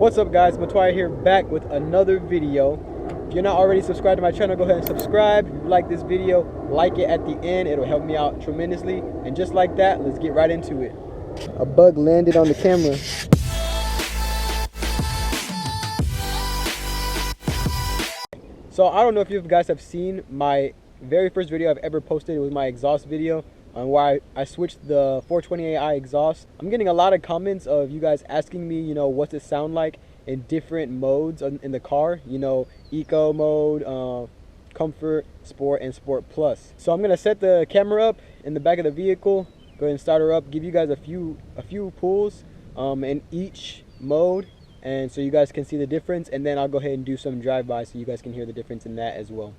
What's up guys, Matwire here, back with another video. If you're not already subscribed to my channel, go ahead and subscribe. If you like this video, like it at the end. It'll help me out tremendously. And just like that, let's get right into it. A bug landed on the camera. So I don't know if you guys have seen my very first video I've ever posted. It was my exhaust video on why I switched the 420i exhaust. I'm getting a lot of comments of you guys asking me, what's it sound like in different modes in the car, eco mode, comfort, sport, and sport plus. So I'm gonna set the camera up in the back of the vehicle, go ahead and start her up, give you guys a few pulls in each mode, and so you guys can see the difference, and then I'll go ahead and do some drive-by so you guys can hear the difference in that as well.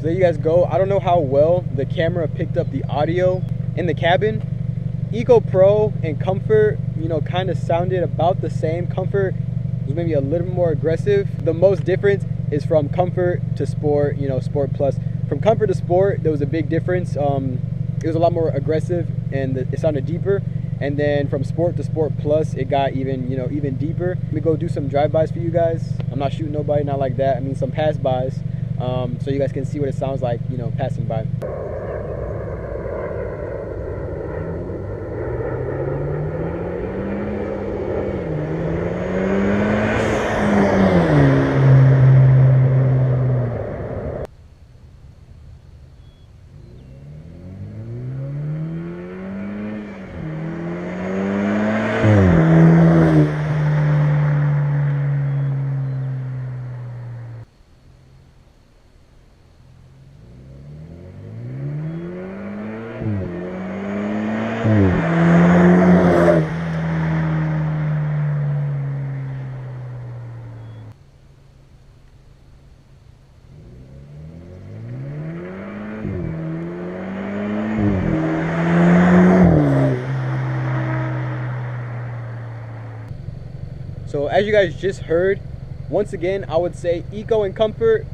There you guys go. I don't know how well the camera picked up the audio in the cabin. Eco Pro and Comfort, kind of sounded about the same. Comfort was maybe a little more aggressive. The most difference is from Comfort to Sport, Sport Plus. From Comfort to Sport, there was a big difference. It was a lot more aggressive and it sounded deeper. And then from Sport to Sport Plus, it got even, even deeper. Let me go do some drive-bys for you guys. I'm not shooting nobody, not like that. I mean some pass-bys. So you guys can see what it sounds like, passing by. So as you guys just heard, once again, I would say Eco and Comfort,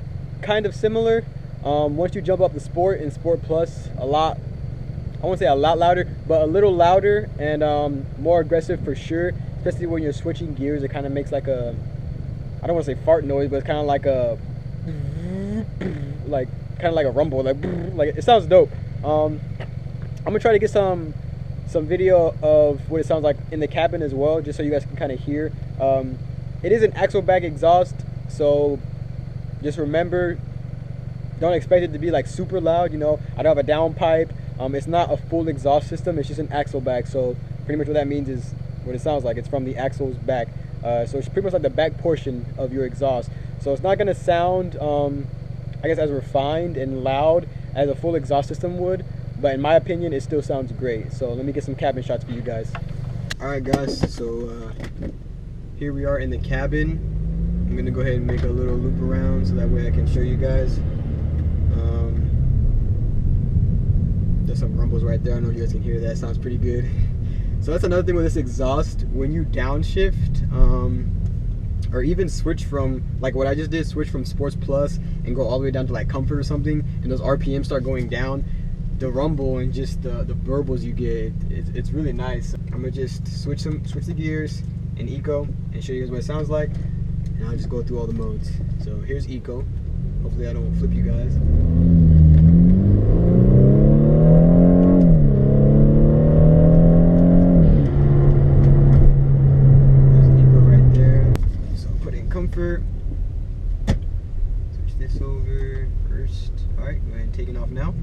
kind of similar. Once you jump up the Sport and Sport Plus, I won't say a lot louder, but a little louder and more aggressive for sure. Especially when you're switching gears, it kind of makes like a, I don't want to say fart noise, but it's kind of like a, kind of like a rumble, like it sounds dope. I'm gonna try to get some video of what it sounds like in the cabin as well, just so you guys can kind of hear. It is an axle back exhaust, so just remember, don't expect it to be like super loud. I don't have a downpipe. It's not a full exhaust system, it's just an axle back. So pretty much what that means is what it sounds like. It's from the axle's back. So it's pretty much like the back portion of your exhaust. So it's not gonna sound, I guess, as refined and loud as a full exhaust system would, but in my opinion, it still sounds great. So let me get some cabin shots for you guys. All right, guys, so here we are in the cabin. I'm gonna go ahead and make a little loop around so that way I can show you guys. There's some rumbles right there. I don't know if you guys can hear that. Sounds pretty good. So that's another thing with this exhaust. When you downshift, or even switch from, like what I just did, switch from Sports Plus and go all the way down to like Comfort or something, and those RPMs start going down, the rumble and just the burbles you get, it's really nice. I'm gonna just switch the gears in Eco and show you guys what it sounds like, and I'll just go through all the modes. So here's Eco. Hopefully I don't flip you guys. Comfort. Switch this over first. Alright, go ahead and take it off now.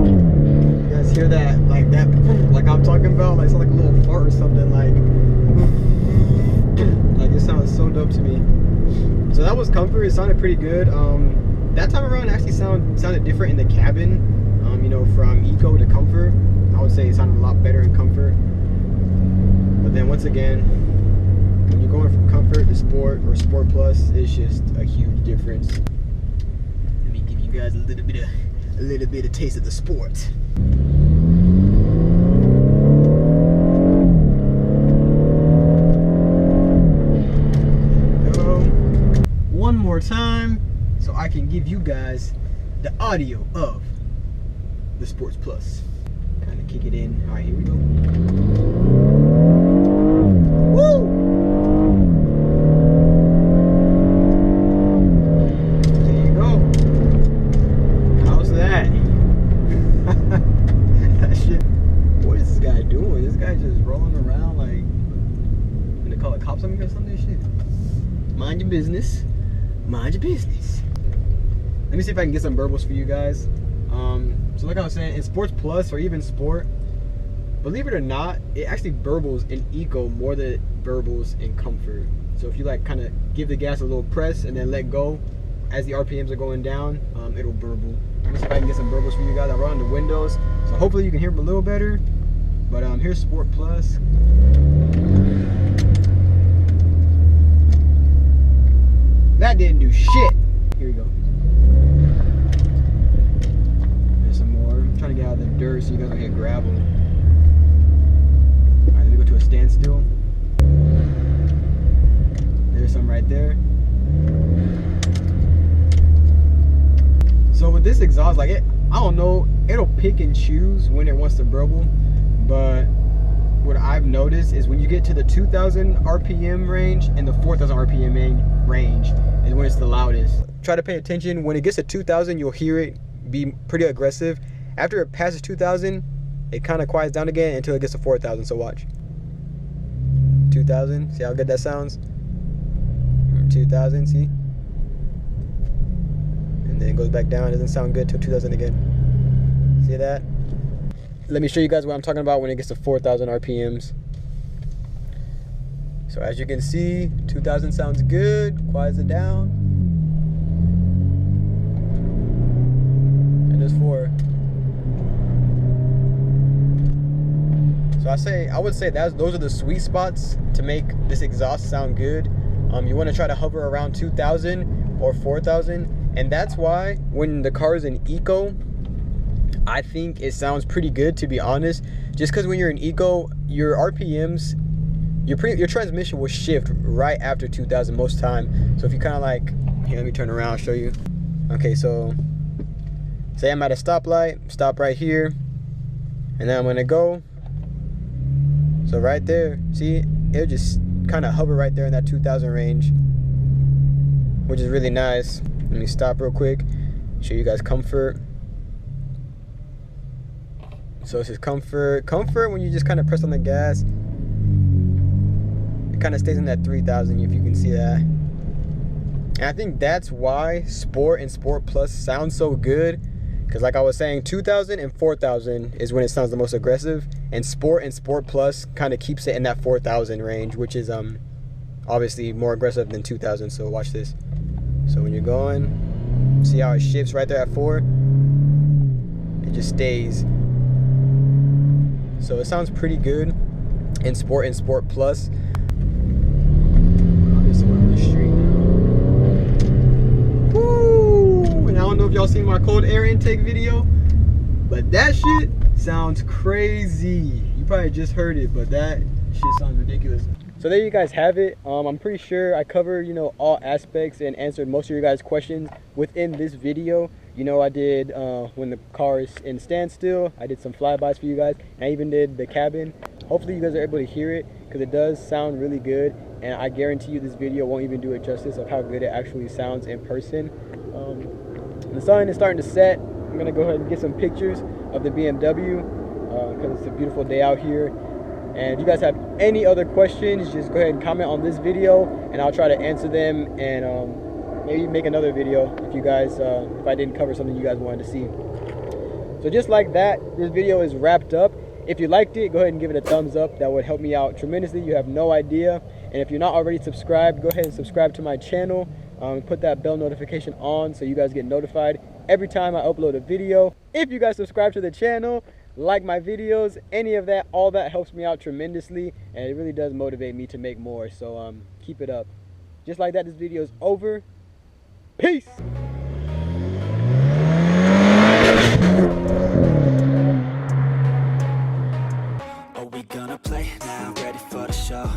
You guys hear that? Like that, like I'm talking about? Like it's like a little fart or something, like it sounds so dope to me. So that was Comfort. It sounded pretty good. That time around it actually sounded different in the cabin. You know, from Eco to Comfort. I would say it sounded a lot better in Comfort. But then once again, when you're going from Comfort to Sport or Sport Plus, it's just a huge difference. Let me give you guys a little bit of taste of the Sport. One more time, so I can give you guys the audio of the Sports Plus. Kind of kick it in. All right, here we go. Woo! There you go. How's that? That shit. What is this guy doing? This guy just rolling around like, gonna call the cops on me or something? Shit. Mind your business. Mind your business. Let me see if I can get some burbles for you guys. So like I was saying, in Sports Plus or even Sport, believe it or not, it actually burbles in Eco more than it burbles in Comfort. So if you like kind of give the gas a little press and then let go as the RPMs are going down, it'll burble. Let me see if I can get some burbles for you guys. I'll run the windows, so hopefully you can hear them a little better. But here's Sport Plus. That didn't do shit. Here we go. There's some more. I'm trying to get out of the dirt so you guys don't hit gravel. Alright, let me go to a standstill. There's some right there. So with this exhaust, like I don't know, it'll pick and choose when it wants to burble, but what I've noticed is when you get to the 2000 RPM range and the 4000 RPM range is when it's the loudest. Try to pay attention. When it gets to 2000, you'll hear it be pretty aggressive. After it passes 2000, it kind of quiets down again until it gets to 4000. So watch. 2000, see how good that sounds? 2000, see? And then it goes back down. It doesn't sound good till 2000 again. See that? Let me show you guys what I'm talking about when it gets to 4000 RPMs. So as you can see, 2000 sounds good, quiets it down. And there's 4. So I would say those are the sweet spots to make this exhaust sound good. You want to try to hover around 2000 or 4000, and that's why when the car is in Eco, I think it sounds pretty good, to be honest. Just because when you're in Eco, your RPMs, your transmission will shift right after 2000 most time. So if you kind of like, here, let me turn around, show you. Okay, so say I'm at a stoplight, stop right here, and then I'm gonna go. So right there, see, it'll just kind of hover right there in that 2000 range, which is really nice. Let me stop real quick, show you guys Comfort. So this is Comfort. Comfort, when you just kind of press on the gas, it kind of stays in that 3000, if you can see that. And I think that's why Sport and Sport Plus sound so good, because like I was saying, 2000 and 4000 is when it sounds the most aggressive, and Sport Plus kind of keeps it in that 4000 range, which is obviously more aggressive than 2000. So watch this. So when you're going, see how it shifts right there at 4? It just stays. So it sounds pretty good in Sport and Sport Plus. On the street now. Woo! And I don't know if y'all seen my cold air intake video, but that shit sounds crazy. You probably just heard it, but that shit sounds ridiculous. So there you guys have it. I'm pretty sure I covered, you know, all aspects and answered most of your guys' questions within this video. You know, I did when the car is in standstill, I did some flybys for you guys, and I even did the cabin. Hopefully you guys are able to hear it, because it does sound really good, and I guarantee you this video won't even do it justice of how good it actually sounds in person. The sun is starting to set. I'm gonna go ahead and get some pictures of the BMW because it's a beautiful day out here. And if you guys have any other questions, just go ahead and comment on this video, and I'll try to answer them, and maybe make another video if you guys if I didn't cover something you guys wanted to see. So just like that, this video is wrapped up. If you liked it, go ahead and give it a thumbs up. That would help me out tremendously. You have no idea. And if you're not already subscribed, go ahead and subscribe to my channel. Put that bell notification on so you guys get notified every time I upload a video. If you guys subscribe to the channel, like my videos, any of that, all that helps me out tremendously, and it really does motivate me to make more. So keep it up. Just like that, this video is over. Peace. Are we gonna play now? Ready for the show?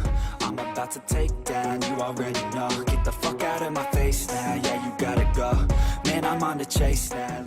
I'm about to take down, you already know. Get the fuck out of my face now, yeah, you gotta go. Man, I'm on the chase now.